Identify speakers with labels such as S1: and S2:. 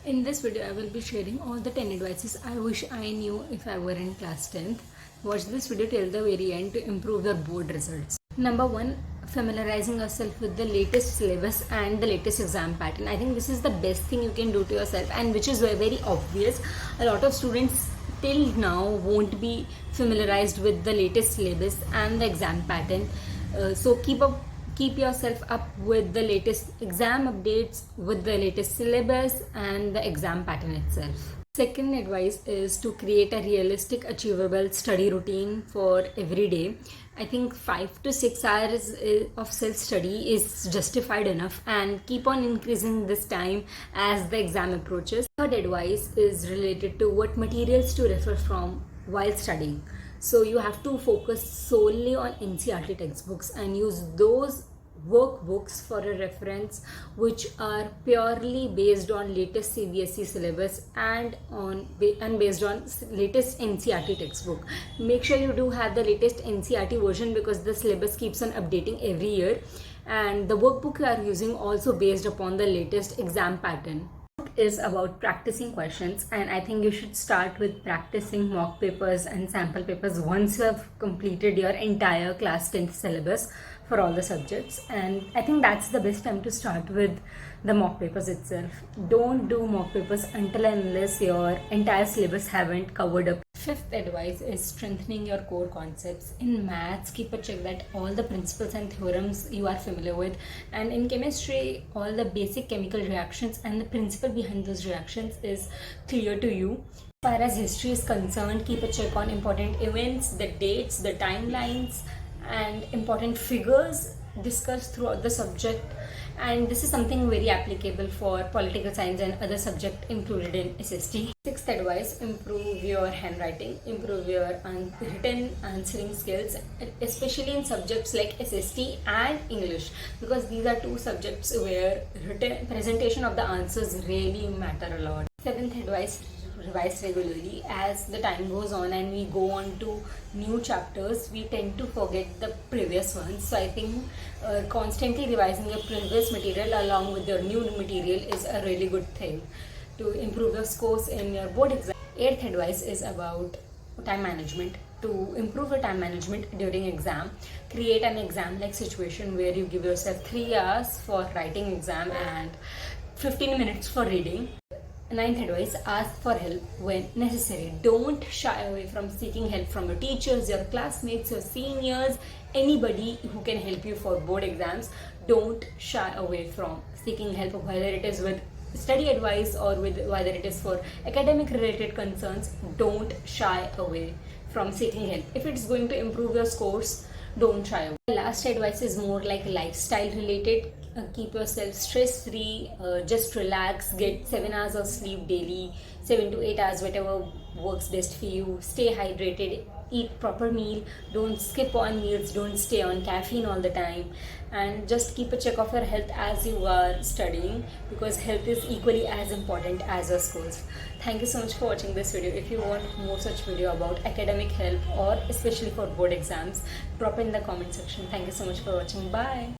S1: In this video, I will be sharing all the 10 advices I wish I knew if I were in class 10th. Watch this video till the very end to improve your board results. Number 1, familiarizing yourself with the latest syllabus and the latest exam pattern. I think this is the best thing you can do to yourself, and which is very obvious. A lot of students till now won't be familiarized with the latest syllabus and the exam pattern. So keep yourself up with the latest exam updates, with the latest syllabus and the exam pattern itself. Second advice is to create a realistic, achievable study routine for every day. I think 5 to 6 hours of self-study is justified enough, and keep on increasing this time as the exam approaches. Third advice is related to what materials to refer from while studying. So you have to focus solely on NCERT textbooks and use those workbooks for a reference, which are purely based on latest CBSE syllabus and based on latest NCERT textbook. Make sure you do have the latest NCERT version, because the syllabus keeps on updating every year, and the workbook you are using also based upon the latest exam pattern. Is about practicing questions, and I think you should start with practicing mock papers and sample papers once you have completed your entire class 10th syllabus for all the subjects. And I think that's the best time to start with the mock papers itself. Don't do mock papers until and unless your entire syllabus haven't covered up. Fifth advice is strengthening your core concepts. In maths, keep a check that all the principles and theorems you are familiar with, and in chemistry, all the basic chemical reactions and the principle behind those reactions is clear to you. As far as history is concerned, keep a check on important events, the dates, the timelines, and important figures discussed throughout the subject. And this is something very applicable for political science and other subject included in SST. Sixth advice, improve your handwriting, improve your written answering skills, especially in subjects like SST and English, because these are two subjects where written presentation of the answers really matter a lot. Seventh advice, revise regularly. As the time goes on and we go on to new chapters, we tend to forget the previous ones. So I think constantly revising your previous material along with your new material is a really good thing to improve your scores in your board exam. Eighth advice is about time management. To improve your time management during exam, create an exam like situation where you give yourself 3 hours for writing exam and 15 minutes for reading. Ninth advice, ask for help when necessary. Don't shy away from seeking help from your teachers, your classmates, your seniors, anybody who can help you for board exams. Don't shy away from seeking help, whether it is with study advice or whether it is for academic related concerns. Don't shy away from seeking help. If it's going to improve your scores, don't shy away. The last advice is more like lifestyle related. Keep yourself stress free, just relax, get 7 hours of sleep daily, 7 to 8 hours, whatever works best for you. Stay hydrated, eat proper meal, don't skip on meals, don't stay on caffeine all the time, and just keep a check of your health as you are studying, because health is equally as important as your scores. Thank you so much for watching this video. If you want more such video about academic help or especially for board exams, drop in the comment section. Thank you so much for watching. Bye.